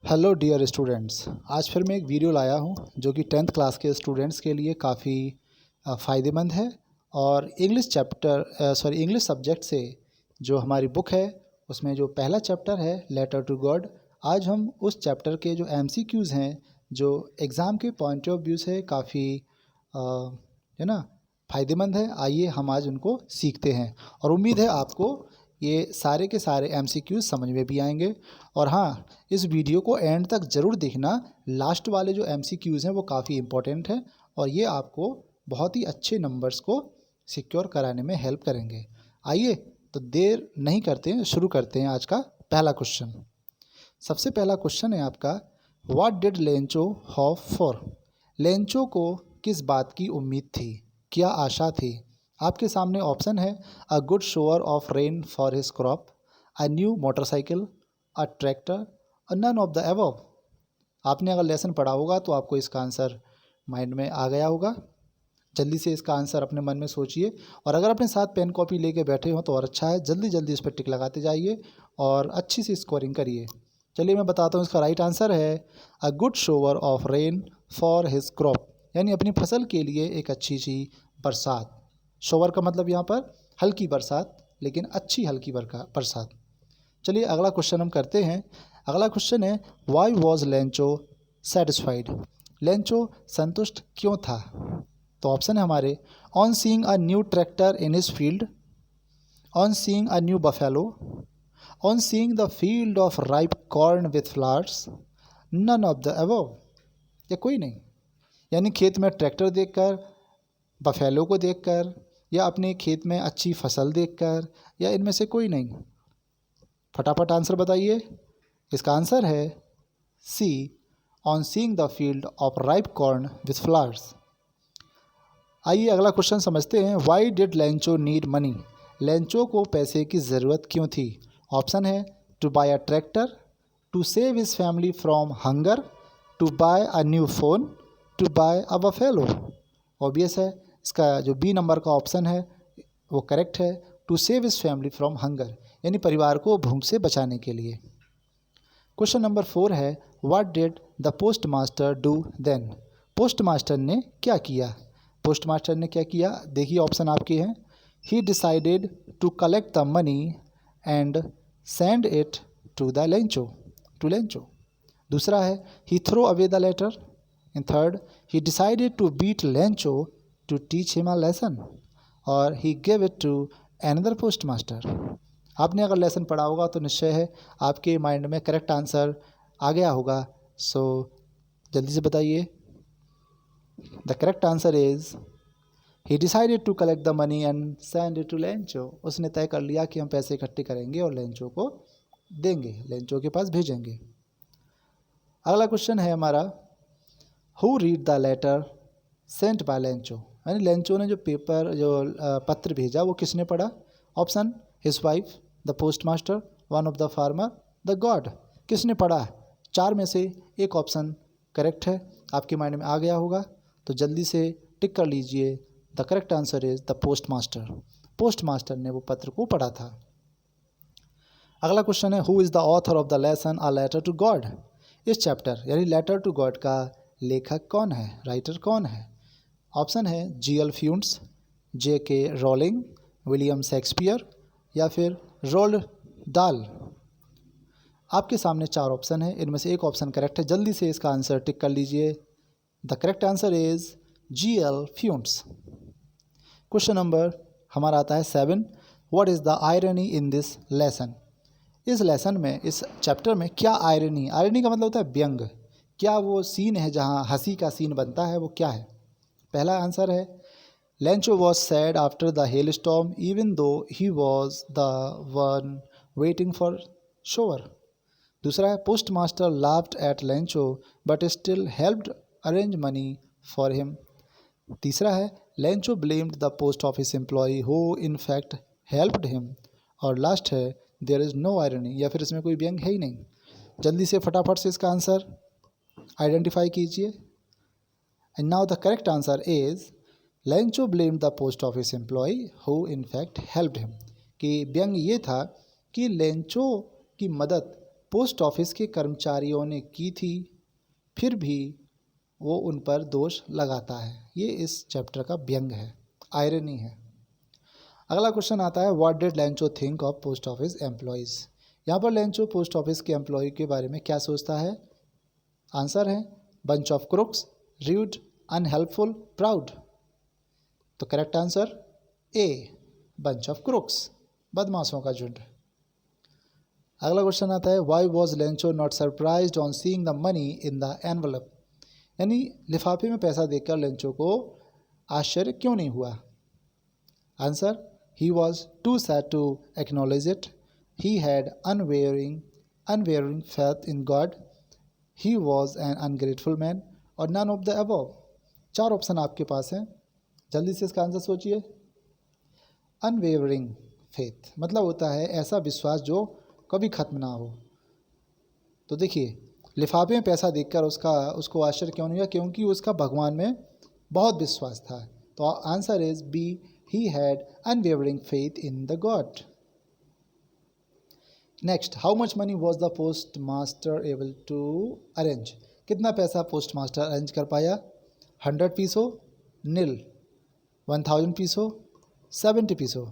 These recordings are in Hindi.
हेलो डियर स्टूडेंट्स, आज फिर मैं एक वीडियो लाया हूँ जो कि 10th क्लास के स्टूडेंट्स के लिए काफ़ी फ़ायदेमंद है। और इंग्लिश सब्जेक्ट से जो हमारी बुक है उसमें जो पहला चैप्टर है लेटर टू गॉड, आज हम उस चैप्टर के जो MCQs हैं जो एग्ज़ाम के पॉइंट ऑफ व्यू से काफ़ी है ना फ़ायदेमंद है। आइए हम आज उनको सीखते हैं और उम्मीद है आपको ये सारे के सारे MCQs समझ में भी आएंगे। और हाँ, इस वीडियो को एंड तक ज़रूर देखना, लास्ट वाले जो MCQs हैं वो काफ़ी इम्पोर्टेंट हैं और ये आपको बहुत ही अच्छे नंबर्स को सिक्योर कराने में हेल्प करेंगे। आइए तो देर नहीं करते हैं, शुरू करते हैं आज का पहला क्वेश्चन। सबसे पहला क्वेश्चन है आपका, what did Lencho hope for? Lencho को किस बात की उम्मीद थी, क्या आशा थी? आपके सामने ऑप्शन है, a good shower of rain for his crop, a new motorcycle, a tractor, none of the above. आपने अगर लेसन पढ़ा होगा तो आपको इसका आंसर माइंड में आ गया होगा। जल्दी से इसका आंसर अपने मन में सोचिए और अगर अपने साथ पेन कॉपी लेके बैठे हो तो और अच्छा है, जल्दी जल्दी इस पर टिक लगाते जाइए और अच्छी सी स्कोरिंग करिए। चलिए मैं बताता हूँ, इसका राइट आंसर है a good shower of rain for his crop, यानी अपनी फसल के लिए एक अच्छी सी बरसात। शोवर का मतलब यहाँ पर हल्की बरसात, लेकिन अच्छी हल्की बरसात। चलिए अगला क्वेश्चन हम करते हैं। अगला क्वेश्चन है, why was Lencho satisfied? Lencho संतुष्ट क्यों था? तो ऑप्शन है हमारे, on seeing a new tractor in his field, on seeing a new buffalo, on seeing the field of ripe corn with flowers, none of the above, या कोई नहीं। यानी खेत में ट्रैक्टर देखकर, बफेलो को देखकर, या अपने खेत में अच्छी फसल देखकर, या इनमें से कोई नहीं। फटाफट आंसर बताइए। इसका आंसर है C, on seeing the field of ripe corn with flowers. आइए अगला क्वेश्चन समझते हैं। Why did Lencho need money? Lencho को पैसे की ज़रूरत क्यों थी? ऑप्शन है, to buy a tractor, to save his family from hunger, to buy a new phone, to buy a buffalo. Obvious है, इसका जो बी नंबर का ऑप्शन है वो करेक्ट है, to save his family from hunger, यानी परिवार को भूख से बचाने के लिए। क्वेश्चन नंबर 4 है, what did the post master do then? Post master ने क्या किया? पोस्ट मास्टर ने क्या किया, देखिए ऑप्शन आपके हैं। He decided to collect the money and send it to the Lencho. दूसरा है, he throw away the letter. In third, he decided to beat Lencho to teach him a lesson, और he give it to another post master. आपने अगर लेसन पढ़ा होगा तो निश्चय है आपके माइंड में करेक्ट आंसर आ गया होगा। सो जल्दी से बताइए। The correct answer is, he decided to collect the money and send it to Lencho. उसने तय कर लिया कि हम पैसे इकट्ठे करेंगे और लेंचो को देंगे, लेंचो के पास भेजेंगे। अगला क्वेश्चन है हमारा, who read the letter sent by Lencho? यानी लेंचो ने जो पत्र भेजा वो किसने पढ़ा? Option, his wife, the post master, one of the farmer, the God. किसने पढ़ा? चार में से एक ऑप्शन करेक्ट है, आपके माइंड में आ गया होगा तो जल्दी से टिक कर लीजिए। The correct answer is the post master. Post master ने वो पत्र को पढ़ा था। अगला क्वेश्चन है, who is the author of the lesson a letter to God? इस चैप्टर यानी लेटर टू गॉड का लेखक कौन है, राइटर कौन है? ऑप्शन है, G.L. फ्यूंट्स, J.K. Rolling, William Shakespeare, या फिर रोल्ड डाल। आपके सामने चार ऑप्शन है, इनमें से एक ऑप्शन करेक्ट है, जल्दी से इसका आंसर टिक कर लीजिए। The correct answer is G.L. Fuentes. Question number हमारा आता है 7, what is the irony in this lesson? इस लेसन में, इस चैप्टर में क्या आयरनी? आयरनी का मतलब होता है व्यंग। क्या वो सीन है जहाँ हंसी का सीन बनता है, वो क्या है? पहला आंसर है, Lencho was sad after the hail storm even though he was the one waiting for shower. दूसरा है, post master laughed at Lencho but still helped arrange money for him. तीसरा है, Lencho blamed the post office employee who in fact helped him. और लास्ट है, देयर इज़ नो आयरनी, या फिर इसमें कोई व्यंग है ही नहीं। जल्दी से फटाफट से इसका आंसर आइडेंटिफाई कीजिए। And now the correct answer is, Lencho blamed the post office employee who in fact helped him. कि व्यंग ये था कि लेंचो की मदद पोस्ट ऑफिस के कर्मचारियों ने की थी, फिर भी वो उन पर दोष लगाता है। ये इस चैप्टर का व्यंग है, आयरनी है। अगला क्वेश्चन आता है, what did Lencho think of post office employees. यहाँ पर लेंचो पोस्ट ऑफिस के एम्प्लॉय के बारे में क्या सोचता है? आंसर है bunch of crooks, rude, unhelpful, proud. तो correct answer A, bunch of crooks, बदमाशों का झुंड। अगला क्वेश्चन आता है, why was Lencho not surprised on seeing the money in the envelope. यानी लिफाफे में पैसा देखकर लेंचो को आश्चर्य क्यों नहीं हुआ? Answer, he was too sad to acknowledge it, he had unwavering faith in God, he was an ungrateful man, और none of the above. 4 option आपके पास हैं, जल्दी से इसका आंसर सोचिए। अनवेवरिंग फेथ मतलब होता है ऐसा विश्वास जो कभी ख़त्म ना हो। तो देखिए, लिफाफे में पैसा देखकर उसको आश्चर्य क्यों नहीं हुआ? क्योंकि उसका भगवान में बहुत विश्वास था। तो answer is B, he had unwavering faith in the God. Next, how much money was the post master able to arrange. कितना पैसा पोस्ट मास्टर अरेंज कर पाया? 100 पीसो, नील, 1000 पीसो, 70 पीसो।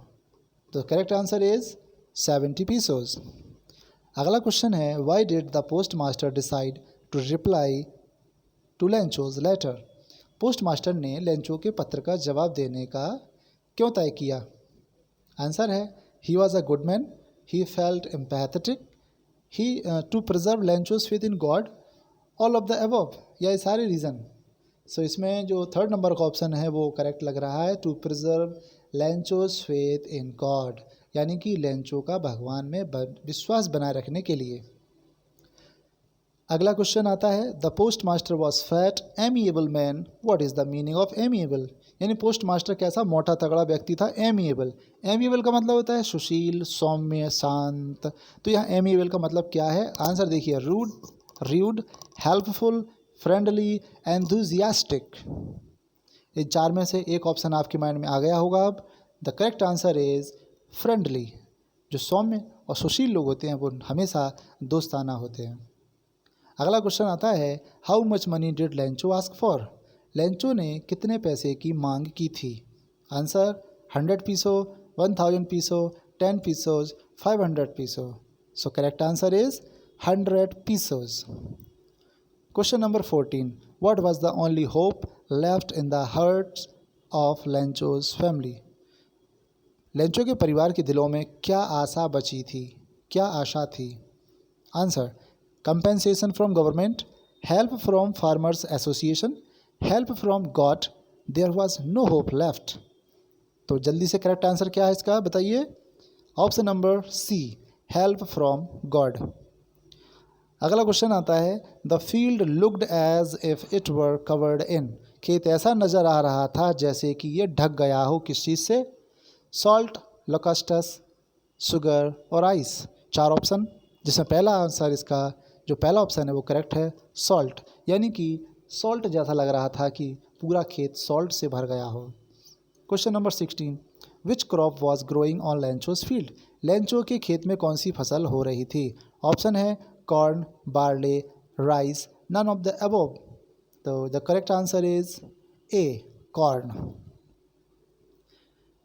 तो करेक्ट आंसर इज 70 पीसोज। अगला क्वेश्चन है, why did the post master decide to reply to Lencho's letter. Post master ने लेंचो के पत्र का जवाब देने का क्यों तय किया? आंसर है, he was a good man, he felt empathetic, he to preserve Lencho's faith in God, all of the above, या सारे रीज़न। सो इसमें जो 3rd नंबर का ऑप्शन है वो करेक्ट लग रहा है, to preserve Lencho's faith in God, यानी कि लेंचो का भगवान में विश्वास बनाए रखने के लिए। अगला क्वेश्चन आता है, the post master was fat amiable man, what is the meaning of amiable. यानी पोस्ट मास्टर कैसा मोटा तगड़ा व्यक्ति था? एमिएबल। एमिएबल का मतलब होता है सुशील, सौम्य, शांत। तो यहाँ एमिएबल का मतलब क्या है? आंसर देखिए, रूड, हेल्पफुल, फ्रेंडली, एंथुजियास्टिक। इन 4 में से एक ऑप्शन आपके माइंड में आ गया होगा अब। The correct answer is friendly. जो सौम्य और सुशील लोग होते हैं वो हमेशा दोस्ताना होते हैं। अगला क्वेश्चन आता है, how much money did Lencho ask for. Lencho ने कितने पैसे की मांग की थी? Answer, 100 peso, 1000 peso, 10 pesos, 500 peso. So correct answer is 100 pesos. Question number 14, what was the only hope left in the hearts of Lencho's family. Lencho के परिवार के दिलों में क्या आशा बची थी, क्या आशा थी? Answer, compensation from government, help from farmers association, help from God, there was no hope left. तो जल्दी से करेक्ट आंसर क्या है इसका बताइए? Option number C, help from God. अगला क्वेश्चन आता है, the field looked as if it were covered in. खेत ऐसा नज़र आ रहा था जैसे कि ये ढक गया हो किस चीज़ से? सॉल्ट, लोकस्टस, शुगर और आइस। 4 ऑप्शन, जिसमें पहला आंसर इसका जो पहला ऑप्शन है वो करेक्ट है, सॉल्ट। यानी कि सॉल्ट जैसा लग रहा था कि पूरा खेत सॉल्ट से भर गया हो। Question number 16, which crop was growing on Lencho's field. Lencho के खेत में कौन सी फसल हो रही थी? ऑप्शन है corn, barley, rice, none of the above. तो the correct answer is A, corn.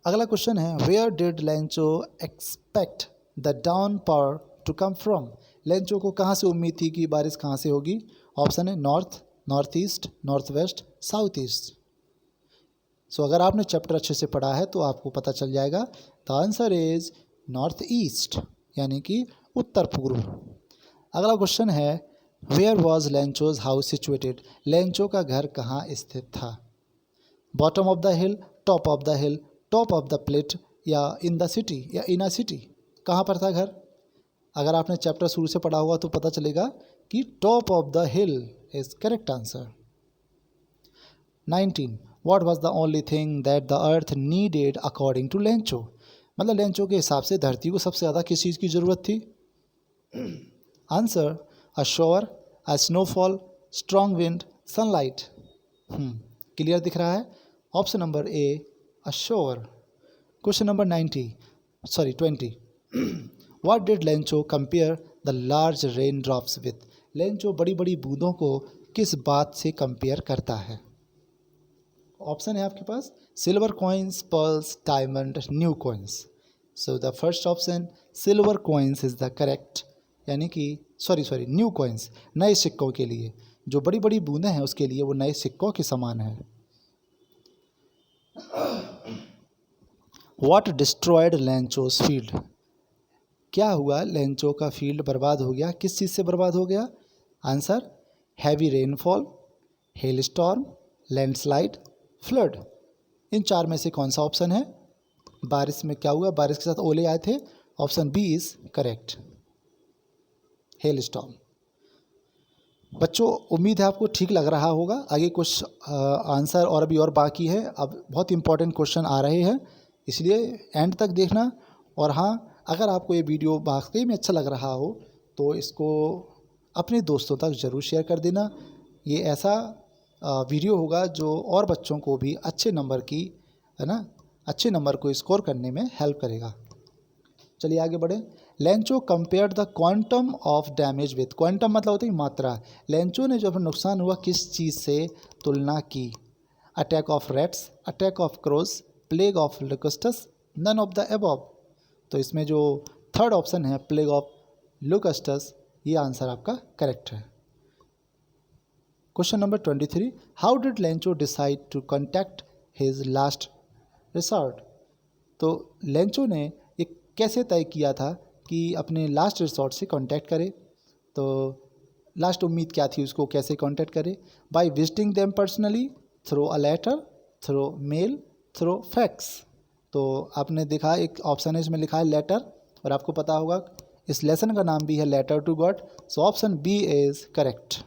अगला क्वेश्चन है, where did Lencho expect the down power to come from. Lencho को कहाँ से उम्मीद थी कि बारिश कहाँ से होगी? ऑप्शन है north, north east, north west, south east. So अगर आपने चैप्टर अच्छे से पढ़ा है तो आपको पता चल जाएगा। The answer is north east, यानी कि उत्तर पूर्व। अगला क्वेश्चन है, where was Lencho's house situated. Lencho का घर कहाँ स्थित था? Bottom of the hill, top of the hill, top of the plate, या इन द सिटी, या इन अ सिटी। कहाँ पर था घर? अगर आपने चैप्टर शुरू से पढ़ा हुआ तो पता चलेगा कि top of the hill is correct answer. 19, what was the only thing that the earth needed according to Lencho. मतलब लेंचो के हिसाब से धरती को सबसे ज़्यादा किस चीज़ की ज़रूरत थी? आंसर, अ शॉवर, अ snowfall, strong wind, sunlight. Clear दिख रहा है? Option number A, a shower. Question number 20, what did Lencho compare the large rain drops with. Lencho बड़ी बड़ी बूंदों को किस बात से कंपेयर करता है? ऑप्शन है आपके पास silver coins, pearls, diamond, new coins. So the first option silver coins is the correct, यानी कि सॉरी न्यू कॉइन्स, नए सिक्कों के लिए, जो बड़ी बड़ी बूंदें हैं उसके लिए वो नए सिक्कों के समान है। What destroyed Lencho's field? क्या हुआ? लेंचो का फील्ड बर्बाद हो गया। किस चीज़ से बर्बाद हो गया? Answer heavy rainfall, hail storm, landslide, flood. इन चार में से कौन सा ऑप्शन है? बारिश में क्या हुआ? बारिश के साथ ओले आए थे। Option B is correct, hail storm. बच्चों उम्मीद है आपको ठीक लग रहा होगा। आगे कुछ आंसर और भी और बाकी है। अब बहुत इंपॉर्टेंट क्वेश्चन आ रहे हैं, इसलिए एंड तक देखना। और हाँ, अगर आपको ये वीडियो वाकई में अच्छा लग रहा हो तो इसको अपने दोस्तों तक ज़रूर शेयर कर देना। ये ऐसा वीडियो होगा जो और बच्चों को भी अच्छे नंबर की, है ना, अच्छे नंबर को स्कोर करने में हेल्प करेगा। चलिए आगे बढ़ें। Lencho compared the quantum of damage with. Quantum मतलब होता है मात्रा। लेंचो ने जो अपना नुकसान हुआ किस चीज़ से तुलना की? Attack of rats, attack of crows, plague of locusts, none of the above. तो इसमें जो थर्ड ऑप्शन है प्लेग ऑफ लोकस्टस, ये आंसर आपका करेक्ट है। Question number 23, how did Lencho decide to contact his last resort? तो लेंचो ने ये कैसे तय किया था कि अपने लास्ट रिसॉर्ट से कांटेक्ट करे? तो लास्ट उम्मीद क्या थी, उसको कैसे कांटेक्ट करे? By visiting them personally, through a letter, through mail, through fax. तो आपने देखा एक ऑप्शन है इसमें लिखा है लेटर, और आपको पता होगा इस लेसन का नाम भी है letter to God. So option B is correct.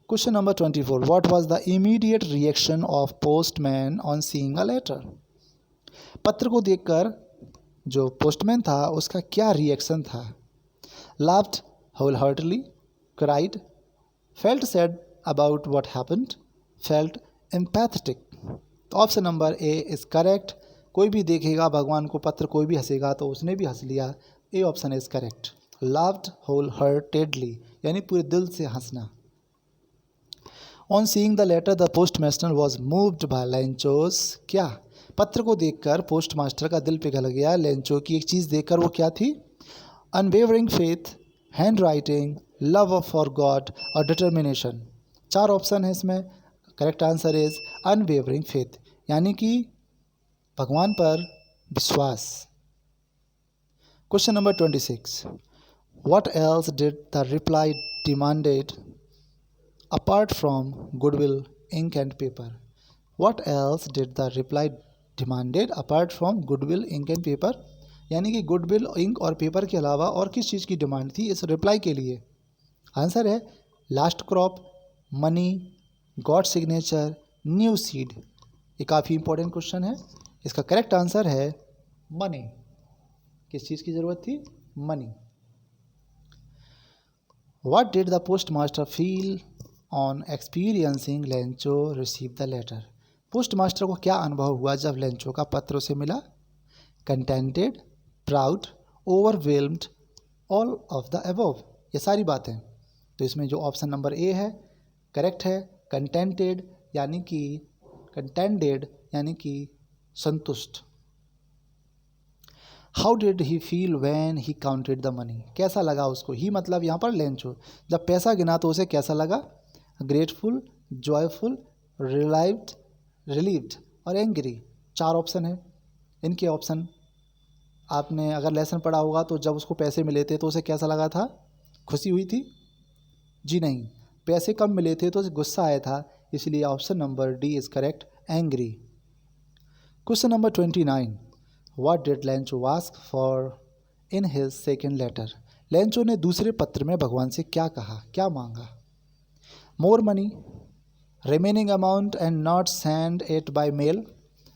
Question number 24, what was the immediate reaction of postman on seeing a letter? पत्र को देखकर जो पोस्टमैन था उसका क्या रिएक्शन था? Laughed wholeheartedly, cried, felt sad about what happened, felt empathetic। तो option number A is correct. कोई भी देखेगा भगवान को पत्र, कोई भी हंसेगा तो उसने भी हंस लिया। A option is correct. Laughed wholeheartedly यानी पूरे दिल से हंसना। On seeing the letter the postmaster was moved by Lencho's. क्या? पत्र को देखकर पोस्ट मास्टर का दिल पिघल गया। लेंचो की एक चीज़ देखकर, वो क्या थी? Unwavering faith, hand writing, love for God और डिटर्मिनेशन। चार ऑप्शन है इसमें। Correct answer is unwavering faith, यानी कि भगवान पर विश्वास। Question number 26, what else did the reply demanded apart from goodwill, ink and paper? What else did the reply demanded apart from goodwill, ink and paper? यानी कि गुडविल, इंक और पेपर के अलावा और किस चीज़ की डिमांड थी इस रिप्लाई के लिए? आंसर है last crop, money, God signature, new seed. ये काफ़ी इंपॉर्टेंट क्वेश्चन है। इसका करेक्ट आंसर है मनी। किस चीज़ की ज़रूरत थी? Money. What did the post master feel on experiencing Lencho receive the letter? Post master को क्या अनुभव हुआ जब लेंचो का पत्र उसे मिला? Contented, proud, overwhelmed, all of the above. ये सारी बातें। तो इसमें जो ऑप्शन नंबर ए है करेक्ट है। कंटेंटेड यानी कि कंटेंटेड यानी कि संतुष्ट। How did he feel when he counted the money? कैसा लगा उसको? ही मतलब यहाँ पर लेंचो जब पैसा गिना तो उसे कैसा लगा? ग्रेटफुल, जॉयफुल, रिलीव्ड और एंग्री। चार ऑप्शन है। इनके ऑप्शन आपने अगर लेसन पढ़ा होगा तो जब उसको पैसे मिले थे तो उसे कैसा लगा था? खुशी हुई थी? जी नहीं, पैसे कम मिले थे तो उसे गुस्सा आया था। इसलिए option number D is correct, angry. Question number 29, what did Lencho ask for in his second letter? Lencho ने दूसरे पत्र में भगवान से क्या कहा, क्या मांगा? More money, remaining amount and not send it by mail,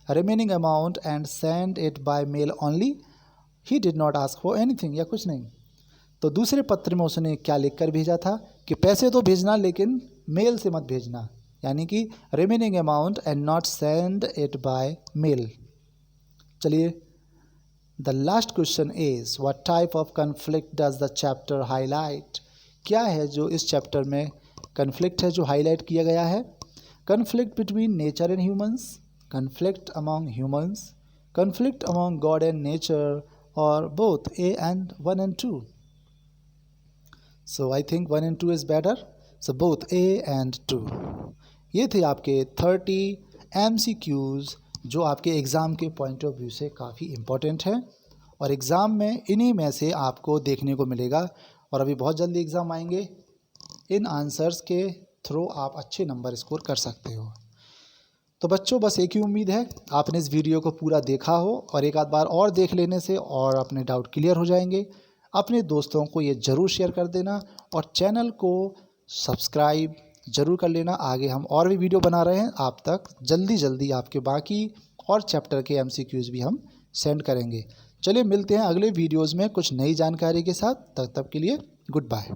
remaining amount and send it by mail only, he did not ask for anything, या कुछ नहीं। तो दूसरे पत्र में उसने क्या लिखकर भेजा था कि पैसे तो भेजना लेकिन मेल से मत भेजना, यानी कि remaining amount and not send it by mail. चलिए the last question is what type of conflict does the chapter highlight. क्या है जो इस चैप्टर में कन्फ्लिक्ट है जो हाईलाइट किया गया है? Conflict between nature and humans, conflict among humans, conflict among God and nature, और both A and 1 and 2. So I think 1 and 2 is better. So both A and 2. ये थे आपके 30 MCQs जो आपके एग्ज़ाम के पॉइंट ऑफ व्यू से काफ़ी इम्पोर्टेंट है, और एग्ज़ाम में इन्हीं में से आपको देखने को मिलेगा। और अभी बहुत जल्दी एग्ज़ाम आएंगे, इन आंसर्स के थ्रू आप अच्छे नंबर स्कोर कर सकते हो। तो बच्चों बस एक ही उम्मीद है, आपने इस वीडियो को पूरा देखा हो, और एक आध बार और देख लेने से और अपने डाउट क्लियर हो जाएंगे। अपने दोस्तों को ये ज़रूर शेयर कर देना और चैनल को सब्सक्राइब ज़रूर कर लेना। आगे हम और भी वीडियो बना रहे हैं, आप तक जल्दी आपके बाकी और चैप्टर के MCQs भी हम सेंड करेंगे। चलिए मिलते हैं अगले वीडियोज़ में कुछ नई जानकारी के साथ। तब तक के लिए गुड बाय।